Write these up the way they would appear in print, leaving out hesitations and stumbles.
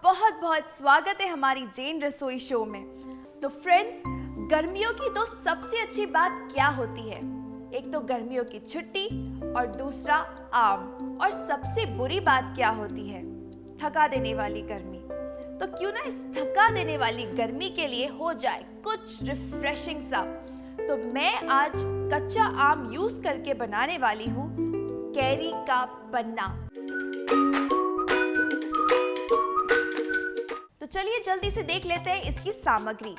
बहुत बहुत स्वागत है हमारी जैन रसोई शो में। तो फ्रेंड्स, गर्मियों की दो सबसे अच्छी बात क्या होती है? एक तो गर्मियों की छुट्टी और दूसरा आम। और सबसे बुरी बात क्या होती है? थका देने वाली गर्मी। तो क्यों ना इस थका देने वाली गर्मी के लिए हो जाए कुछ रिफ्रेशिंग सा। तो मैं आज कच्चा आम यूज करके बनाने वाली हूँ कैरी का पन्ना। तो चलिए जल्दी से देख लेते हैं इसकी सामग्री।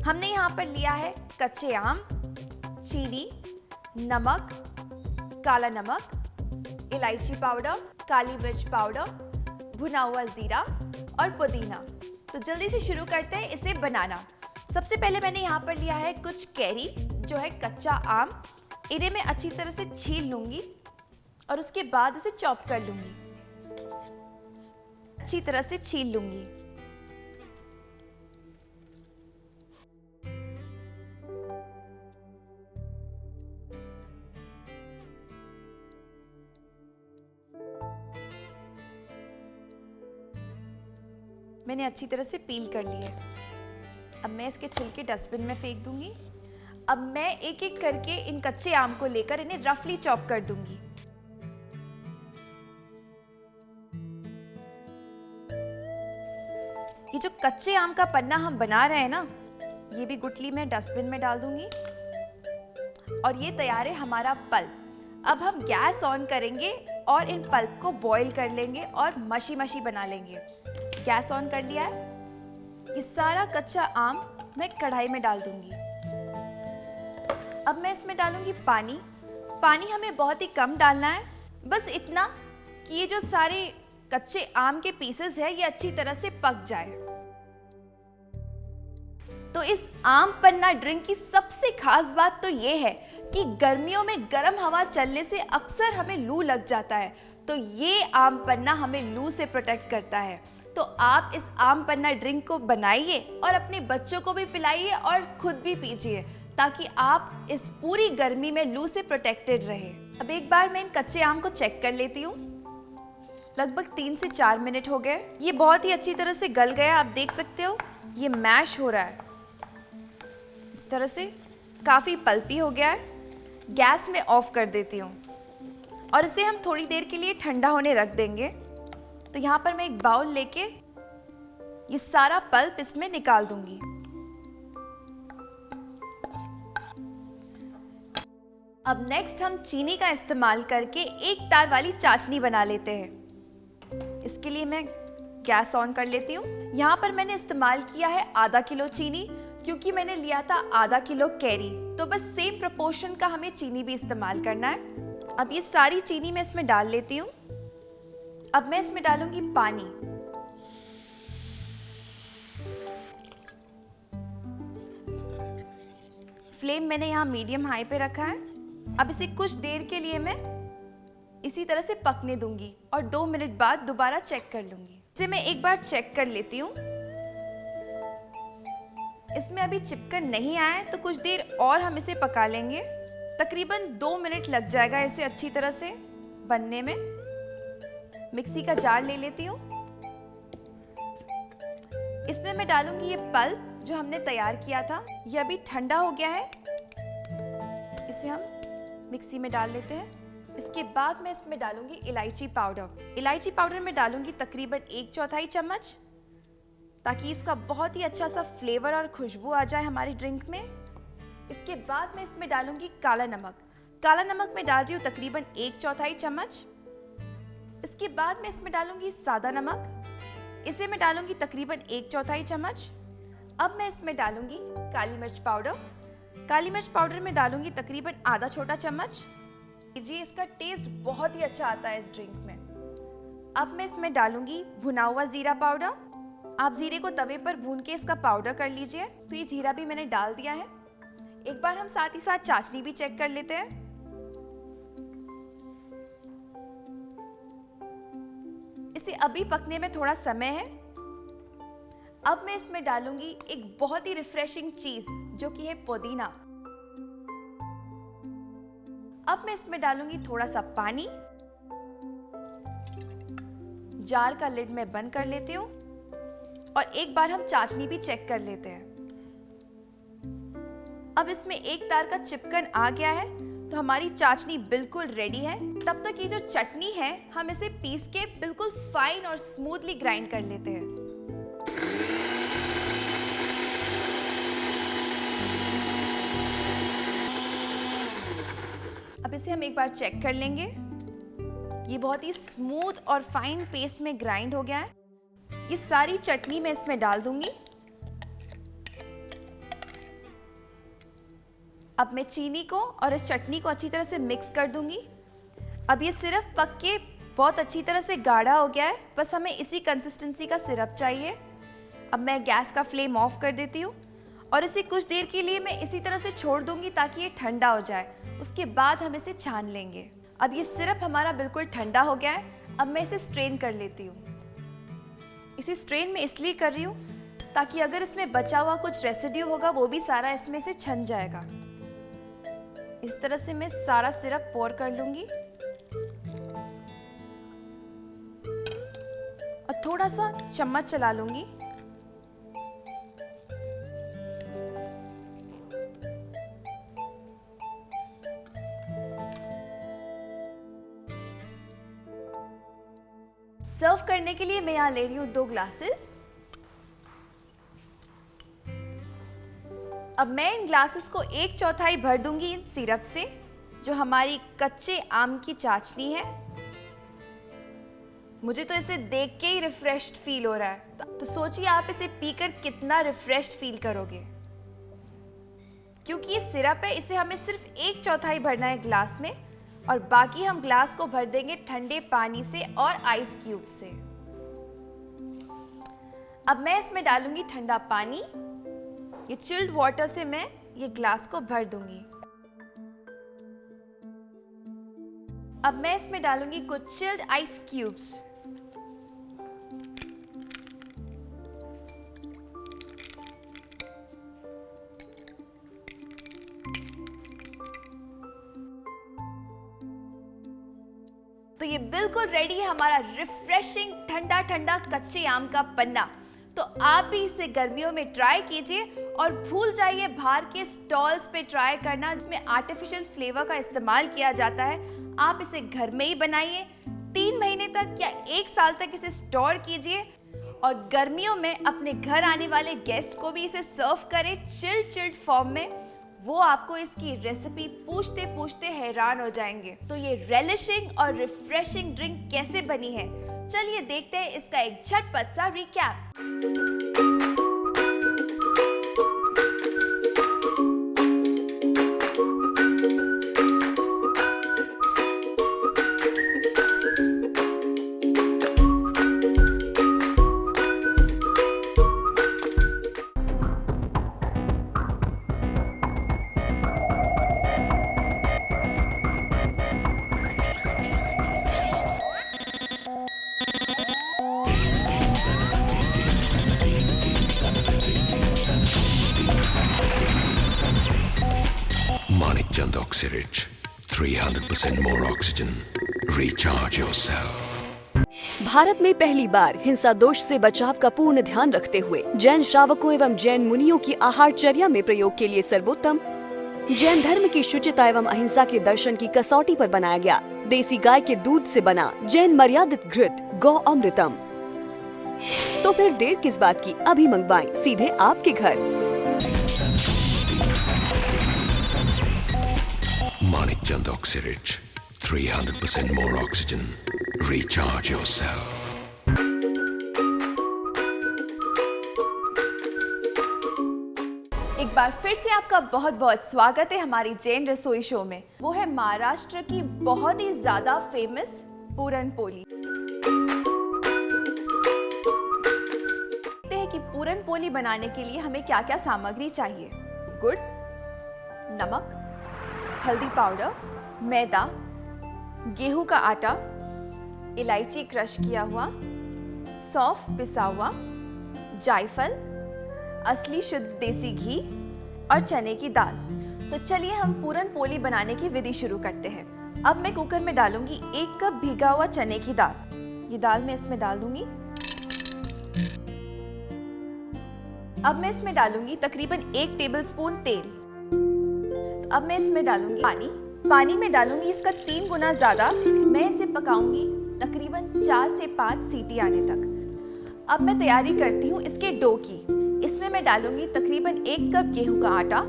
हमने यहाँ पर लिया है कच्चे आम, चीनी, नमक, काला नमक, इलायची पाउडर, काली मिर्च पाउडर, भुना हुआ जीरा और पुदीना। तो जल्दी से शुरू करते हैं इसे बनाना। सबसे पहले मैंने यहाँ पर लिया है कुछ कैरी जो है कच्चा आम। इन्हें मैं अच्छी तरह से छील लूंगी और उसके बाद इसे चॉप कर लूंगी। अच्छी तरह से छील लूंगी। मैंने अच्छी तरह से पील कर ली है। अब मैं इसके छिलके डस्टबिन में फेंक दूंगी। अब मैं एक एक करके इन कच्चे आम को लेकर इन्हें रफली चॉप कर दूंगी। ये जो कच्चे आम का पन्ना हम बना रहे हैं ना, ये भी गुठली में डस्टबिन में डाल दूंगी। और ये तैयार है हमारा पल्प। अब हम गैस ऑन करेंगे और इन पल्प को बॉईल कर लेंगे और मशी मशी बना लेंगे। गैस ऑन कर लिया है। ये सारा कच्चा आम मैं कढ़ाई में डाल दूंगी। अब मैं इसमें डालूंगी पानी। पानी हमें बहुत ही कम डालना है, बस इतना कि ये जो सारे कच्चे आम के पीसेस है ये अच्छी तरह से पक जाए। तो इस आम पन्ना ड्रिंक की सबसे खास बात तो ये है कि गर्मियों में गर्म हवा चलने से अक्सर हमें लू लग जाता है। तो ये आम पन्ना हमें लू से प्रोटेक्ट करता है। तो आप इस आम पन्ना ड्रिंक को बनाइए और अपने बच्चों को भी पिलाइए और खुद भी पीजिए, ताकि आप इस पूरी गर्मी में लू से प्रोटेक्टेड रहे। अब एक बार मैं इन कच्चे आम को चेक कर लेती हूँ। लगभग 3 से 4 मिनट हो गए। ये बहुत ही अच्छी तरह से गल गया। आप देख सकते हो ये मैश हो रहा है। इस तरह से काफ़ी पल्पी हो गया है। गैस में ऑफ कर देती हूँ और इसे हम थोड़ी देर के लिए ठंडा होने रख देंगे। तो यहाँ पर मैं एक बाउल लेके ये सारा पल्प इसमें निकाल दूंगी। अब नेक्स्ट हम चीनी का इस्तेमाल करके एक तार वाली चाशनी बना लेते हैं। इसके लिए मैं गैस ऑन कर लेती हूँ। यहाँ पर मैंने इस्तेमाल किया है आधा किलो चीनी, क्योंकि मैंने लिया था आधा किलो कैरी। तो बस सेम प्रोपोर्शन का हमें चीनी भी इस्तेमाल करना है। अब ये सारी चीनी मैं इसमें डाल लेती हूँ। अब मैं इसमें डालूंगी पानी। फ्लेम मैंने यहाँ मीडियम हाई पे रखा है। अब इसे कुछ देर के लिए मैं इसी तरह से पकने दूंगी और 2 मिनट बाद दोबारा चेक कर लूंगी। इसे मैं एक बार चेक कर लेती हूँ। इसमें अभी चिपकन नहीं आया है, तो कुछ देर और हम इसे पका लेंगे। तकरीबन 2 मिनट लग जाएगा इसे अच्छी तरह से बनने में। मिक्सी का जार ले लेती हूँ। इसमें मैं डालूंगी ये पल्प जो हमने तैयार किया था। ये अभी ठंडा हो गया है। इसे हम मिक्सी में डाल लेते हैं। इसके बाद मैं इसमें डालूंगी इलायची पाउडर। इलायची पाउडर में डालूंगी तकरीबन 1/4 चम्मच, ताकि इसका बहुत ही अच्छा सा फ्लेवर और खुशबू आ जाए हमारी ड्रिंक में। इसके बाद मैं इसमें डालूंगी काला नमक। काला नमक मैं डाल रही हूँ तकरीबन 1/4 चम्मच। इसके बाद मैं इसमें डालूंगी सादा नमक। इसे मैं डालूंगी तकरीबन 1/4 चम्मच। अब मैं इसमें डालूंगी काली मिर्च पाउडर। काली मिर्च पाउडर में डालूंगी तकरीबन आधा छोटा चम्मच। जी, इसका टेस्ट बहुत ही अच्छा आता है इस ड्रिंक में। अब मैं इसमें डालूंगी भुना हुआ जीरा पाउडर। आप जीरे को तवे पर भून के इसका पाउडर कर लीजिए। तो ये जीरा भी मैंने डाल दिया है। एक बार हम साथ ही साथ चाशनी भी चेक कर लेते हैं। इसे अभी पकने में थोड़ा समय है। अब मैं इसमें डालूंगी एक बहुत ही रिफ्रेशिंग चीज जो कि है पुदीना। अब मैं इसमें डालूंगी थोड़ा सा पानी। जार का लिड मैं बंद कर लेती हूँ और एक बार हम चाशनी भी चेक कर लेते हैं। अब इसमें एक तार का चिपकन आ गया है, तो हमारी चाशनी बिल्कुल रेडी है। तब तक ये जो चटनी है हम इसे पीस के बिल्कुल फाइन और स्मूथली ग्राइंड कर लेते हैं। अब इसे हम एक बार चेक कर लेंगे। ये बहुत ही स्मूथ और फाइन पेस्ट में ग्राइंड हो गया है। ये सारी चटनी मैं इसमें डाल दूंगी। अब मैं चीनी को और इस चटनी को अच्छी तरह से मिक्स कर दूंगी। अब ये सिरप पक के बहुत अच्छी तरह से गाढ़ा हो गया है, बस हमें इसी कंसिस्टेंसी का सिरप चाहिए। अब मैं गैस का फ्लेम ऑफ कर देती हूँ और इसे कुछ देर के लिए मैं इसी तरह से छोड़ दूंगी ताकि ये ठंडा हो जाए। उसके बाद हम इसे छान लेंगे। अब ये सिरप हमारा बिल्कुल ठंडा हो गया है। अब मैं इसे स्ट्रेन कर लेती हूँ। इसे स्ट्रेन में इसलिए कर रही हूँ ताकि अगर इसमें बचा हुआ कुछ रेसिड्यू होगा वो भी सारा इसमें से छन जाएगा। इस तरह से मैं सारा सिरप पोर कर लूंगी और थोड़ा सा चम्मच चला लूंगी। सर्व करने के लिए मैं यहाँ ले रही हूँ 2 ग्लासेस। अब मैं इन ग्लासेस को 1/4 भर दूंगी इन सिरप से, जो हमारी कच्चे आम की चाशनी है। मुझे तो इसे देख के ही रिफ्रेश्ड फील हो रहा है, तो सोचिए आप इसे पीकर कितना रिफ्रेश्ड फील करोगे। क्योंकि ये सिरप है, इसे हमें सिर्फ 1/4 भरना है ग्लास में और बाकी हम ग्लास को भर देंगे ठंडे पानी से और आइस क्यूब से। अब मैं इसमें डालूंगी ठंडा पानी। ये चिल्ड वाटर से मैं ये ग्लास को भर दूंगी। अब मैं इसमें डालूंगी कुछ चिल्ड आइस क्यूब्स। तो ये बिल्कुल रेडी है हमारा रिफ्रेशिंग ठंडा ठंडा कच्चे आम का पन्ना। तो आप भी इसे गर्मियों में ट्राई कीजिए और भूल जाइए बाहर के स्टॉल्स पे ट्राई करना जिसमें आर्टिफिशियल फ्लेवर का इस्तेमाल किया जाता है। आप इसे घर में ही बनाइए, 3 महीने तक या 1 साल तक इसे स्टोर कीजिए और गर्मियों में अपने घर आने वाले गेस्ट को भी इसे सर्व करें चिल्ड फॉर्म में। वो आपको इसकी रेसिपी पूछते पूछते हैरान हो जाएंगे। तो ये रेलिशिंग और रिफ्रेशिंग ड्रिंक कैसे बनी है, चलिए देखते हैं इसका एक झटपट सा recap. Manikchand Oxyrich, 300% more oxygen. Recharge yourself. Bharat में पहली बार हिंसा दोष से बचाव का पूर्ण ध्यान रखते हुए जैन श्रावकों एवं जैन मुनियों की आहारचर्या में प्रयोग के लिए सर्वोत्तम जैन धर्म की शुचिता एवं अहिंसा के दर्शन की कसौटी पर बनाया गया देसी गाय के दूध से बना जैन मर्यादित घृत गौ अमृतम। तो फिर देर किस बात की, अभी मंगवाएं सीधे आपके घर। Manikchand Oxyrich, 300% more oxygen. Recharge yourself. एक बार फिर से आपका बहुत बहुत स्वागत है हमारी जैन रसोई शो में। वो है महाराष्ट्र की बहुत ही ज्यादा फेमस पूरन पोली। देखते हैं कि पूरन पोली बनाने के लिए हमें क्या क्या सामग्री चाहिए। गुड़, नमक, हल्दी पाउडर, मैदा, गेहूं का आटा, इलायची क्रश किया हुआ, सौंफ पिसा हुआ, जायफल, असली शुद्ध देसी घी और चने की दाल। तो चलिए हम पूरन पोली बनाने की विधि शुरू करते हैं। अब मैं कुकर में डालूंगी 1 कप भीगा हुआ चने की दाल। ये दाल मैं इसमें डाल दूंगी। अब मैं इसमें डालूंगी तकरीबन 1 टेबलस्पून तेल। अब मैं इसमें डालूंगी पानी में डालूंगी इसका 3 गुना ज़्यादा। मैं इसे पकाऊंगी तकरीबन 4 से 5 सीटी आने तक। अब मैं तैयारी करती हूँ इसके डो की। इसमें मैं डालूंगी तकरीबन 1 कप गेहूं का आटा।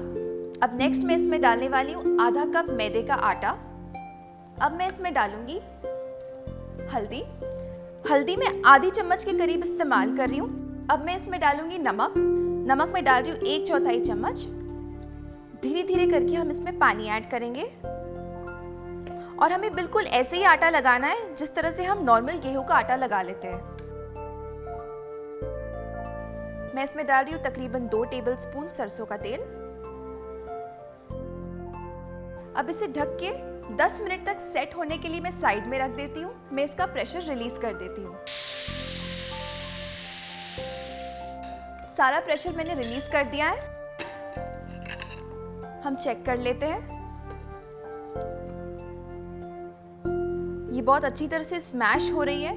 अब नेक्स्ट मैं इसमें डालने वाली हूँ आधा कप मैदे का आटा। अब मैं इसमें डालूंगी हल्दी मैं आधी चम्मच के करीब इस्तेमाल कर रही हूँ। अब मैं इसमें डालूंगी नमक मैं डाल रही हूँ 1/4 चम्मच। धीरे धीरे करके हम इसमें पानी ऐड करेंगे और हमें बिल्कुल ऐसे ही आटा लगाना है जिस तरह से हम नॉर्मल गेहूं का आटा लगा लेते हैं। मैं इसमें डाल रही हूँ तकरीबन 2 टेबलस्पून सरसों का तेल। अब इसे ढक के 10 मिनट तक सेट होने के लिए मैं साइड में रख देती हूँ। मैं इसका प्रेशर रिलीज कर देती हूँ। सारा प्रेशर मैंने रिलीज कर दिया है। हम चेक कर लेते हैं। ये बहुत अच्छी तरह से स्मैश हो रही है,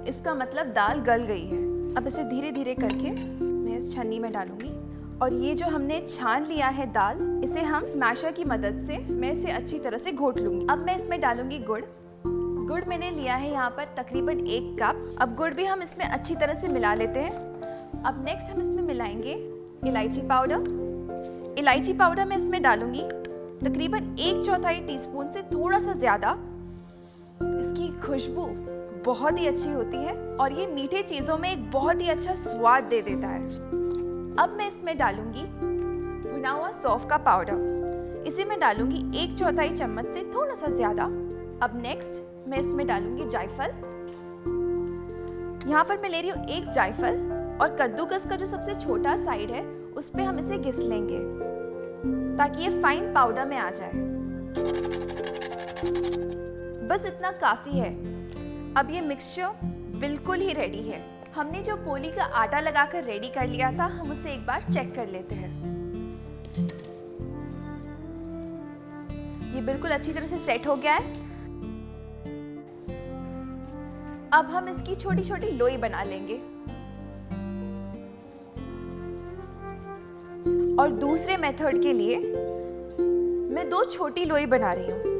इसका मतलब दाल गल गई है। अब इसे धीरे धीरे करके मैं इस छन्नी में डालूंगी और ये जो हमने छान लिया है दाल, इसे हम स्मैशर की मदद से मैं इसे अच्छी तरह से घोट लूंगी। अब मैं इसमें डालूंगी गुड़ मैंने लिया है यहाँ पर तकरीबन 1 कप। अब गुड़ भी हम इसमें अच्छी तरह से मिला लेते हैं। अब नेक्स्ट हम इसमें मिलाएंगे इलायची पाउडर मैं इसमें डालूंगी तकरीबन 1/4 टीस्पून से थोड़ा सा ज़्यादा। इसकी खुशबू बहुत ही अच्छी होती है और ये मीठे चीज़ों में एक बहुत ही अच्छा स्वाद दे देता है। अब मैं इसमें डालूंगी भुना हुआ सौंफ का पाउडर। इसे मैं डालूंगी 1/4 चम्मच से थोड़ा सा ज़्यादा। अब नेक्स्ट मैं इसमें डालूंगी जायफल। यहाँ पर मैं ले रही हूँ 1 जायफल और कद्दूकस का जो सबसे छोटा साइड है उस पे हम इसे घिस लेंगे ताकि ये फाइन पाउडर में आ जाए। बस इतना काफ़ी है। अब ये मिक्सचर बिल्कुल ही रेडी है। हमने जो पोली का आटा लगाकर रेडी कर लिया था, हम उसे एक बार चेक कर लेते हैं। ये बिल्कुल अच्छी तरह से सेट हो गया है। अब हम इसकी छोटी छोटी लोई बना लेंगे और दूसरे मेथड के लिए मैं 2 छोटी लोई बना रही हूँ।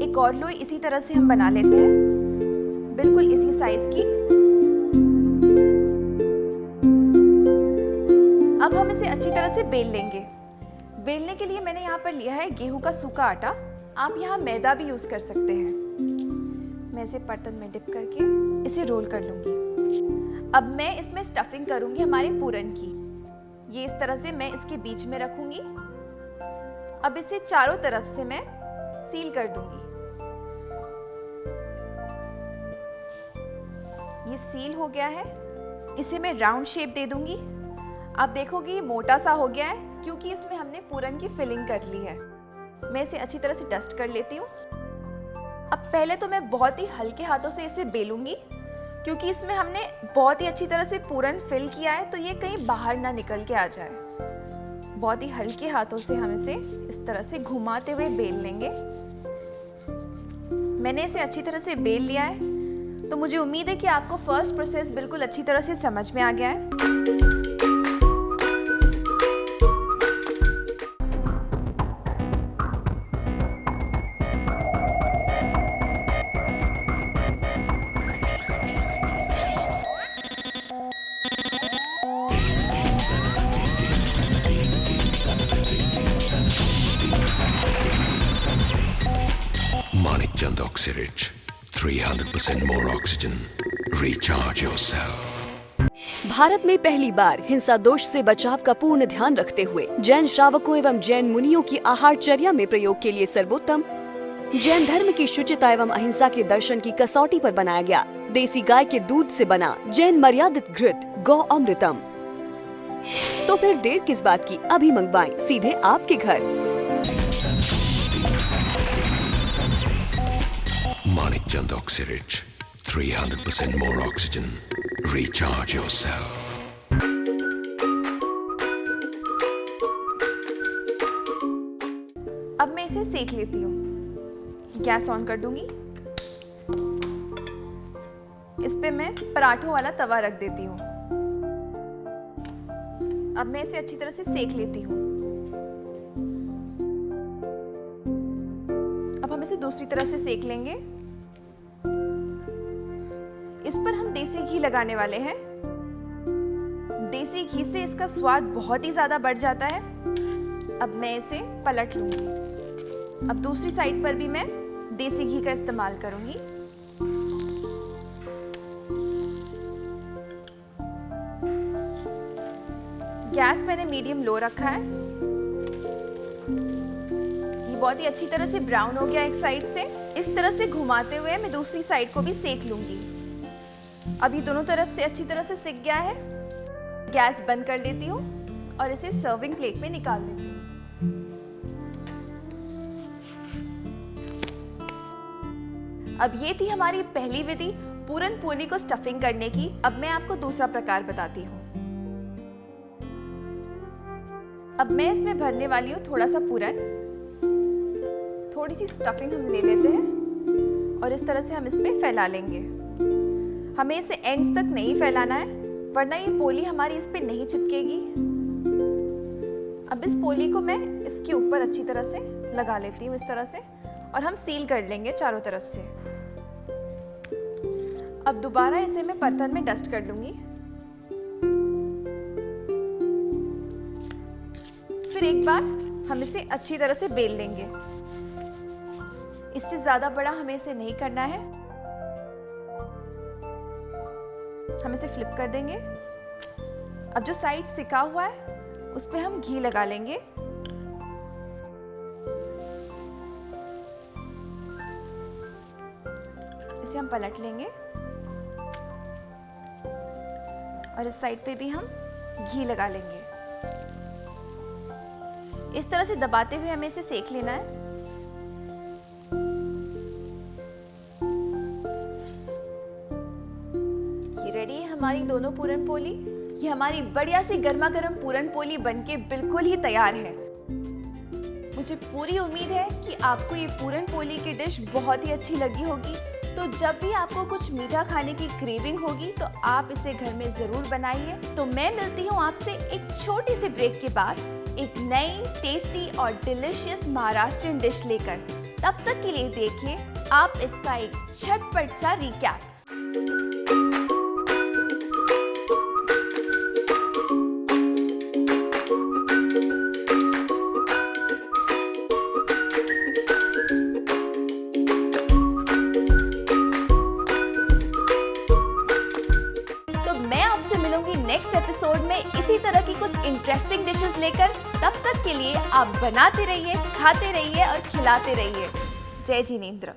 एक और लोई इसी तरह से हम बना लेते हैं, बिल्कुल इसी साइज की। अब हम इसे अच्छी तरह से बेल लेंगे। बेलने के लिए मैंने यहाँ पर लिया है गेहूं का सूखा आटा। आप यहाँ मैदा भी यूज कर सकते हैं। मैं इसे बर्तन में डिप करके इसे रोल कर लूंगी। अब मैं इसमें स्टफिंग करूंगी हमारे पूरन की। ये इस तरह से मैं इसके बीच में रखूंगी। अब इसे चारों तरफ से मैं सील कर दूंगी। ये सील हो गया है। इसे मैं राउंड शेप दे दूंगी। आप देखोगे ये मोटा सा हो गया है क्योंकि इसमें हमने पूरन की फिलिंग कर ली है। मैं इसे अच्छी तरह से डस्ट कर लेती हूँ। अब पहले तो मैं बहुत ही हल्के हाथों से इसे बेलूंगी क्योंकि इसमें हमने बहुत ही अच्छी तरह से पूरन फिल किया है, तो ये कहीं बाहर ना निकल के आ जाए। बहुत ही हल्के हाथों से हम इसे इस तरह से घुमाते हुए बेल लेंगे। मैंने इसे अच्छी तरह से बेल लिया है, तो मुझे उम्मीद है कि आपको फर्स्ट प्रोसेस बिल्कुल अच्छी तरह से समझ में आ गया है। Manikchand Oxyrich, 300% more oxygen. Recharge yourself. Bharat में पहली बार हिंसा दोष से बचाव का पूर्ण ध्यान रखते हुए जैन श्रावकों एवं जैन मुनियों की आहारचर्या में प्रयोग के लिए सर्वोत्तम जैन धर्म की शुचिता एवं अहिंसा के दर्शन की कसौटी पर बनाया गया देसी गाय के दूध से बना जैन मर्यादित घृत गौ अमृतम। तो फिर देर किस बात की, अभी मंगवाएं सीधे आपके घर। Manikchand Oxyrich, 300% more oxygen. Recharge yourself. अब मैं इसे सेक लेती हूँ। गैस ऑन कर दूंगी। इस पे मैं पराठों वाला तवा रख देती हूँ। अब मैं इसे अच्छी तरह से सेक लेती हूँ। अब हम इसे दूसरी तरफ से सेक लेंगे। इस पर हम देसी घी लगाने वाले हैं। देसी घी से इसका स्वाद बहुत ही ज्यादा बढ़ जाता है। अब मैं इसे पलट लूंगी। अब दूसरी साइड पर भी मैं देसी घी का इस्तेमाल करूंगी। गैस मैंने मीडियम लो रखा है। ये बहुत ही अच्छी तरह से ब्राउन हो गया एक साइड से। इस तरह से घुमाते हुए मैं दूसरी साइड को भी सेक लूंगी। अब ये दोनों तरफ से अच्छी तरह से सिक गया है। गैस बंद कर देती हूँ और इसे सर्विंग प्लेट में निकाल देती हूँ। अब ये थी हमारी पहली विधि पूरन पोली को स्टफिंग करने की। अब मैं आपको दूसरा प्रकार बताती हूँ। अब मैं इसमें भरने वाली हूँ थोड़ा सा पूरन। थोड़ी सी स्टफिंग हम ले लेते हैं और इस तरह से हम इस पे फैला लेंगे। हमें इसे एंड्स तक नहीं फैलाना है, वरना ये पोली हमारी इस पे नहीं चिपकेगी। अब इस पोली को मैं इसके ऊपर अच्छी तरह से लगा लेती हूँ इस तरह से, और हम सील कर लेंगे चारों तरफ से। अब दोबारा इसे मैं बर्तन में डस्ट कर लूंगी। फिर एक बार हम इसे अच्छी तरह से बेल लेंगे। इससे ज्यादा बड़ा हमें इसे नहीं करना है। हम इसे फ्लिप कर देंगे। अब जो साइड सिका हुआ है उस पे हम घी लगा लेंगे। इसे हम पलट लेंगे और इस साइड पे भी हम घी लगा लेंगे। इस तरह से दबाते हुए हमें इसे सेक लेना है। ये रेडी है हमारी दोनों पूरन पोली। ये हमारी बढ़िया सी गर्मा गर्म पूरन पोली बनके बिल्कुल ही तैयार है। मुझे पूरी उम्मीद है कि आपको ये पूरन पोली की डिश बहुत ही अच्छी लगी होगी। तो जब भी आपको कुछ मीठा खाने की क्रेविंग होगी तो आप इसे घर में जरूर बनाइए। तो मैं मिलती हूँ आपसे एक छोटी सी ब्रेक के बाद एक नई टेस्टी और डिलिशियस महाराष्ट्रियन डिश लेकर। तब तक के लिए देखिए आप इसका एक झटपट सा रिकैप। नेक्स्ट एपिसोड में इसी तरह की कुछ इंटरेस्टिंग डिशेस लेकर। तब तक के लिए आप बनाते रहिए, खाते रहिए और खिलाते रहिए। जय जिनेंद्र।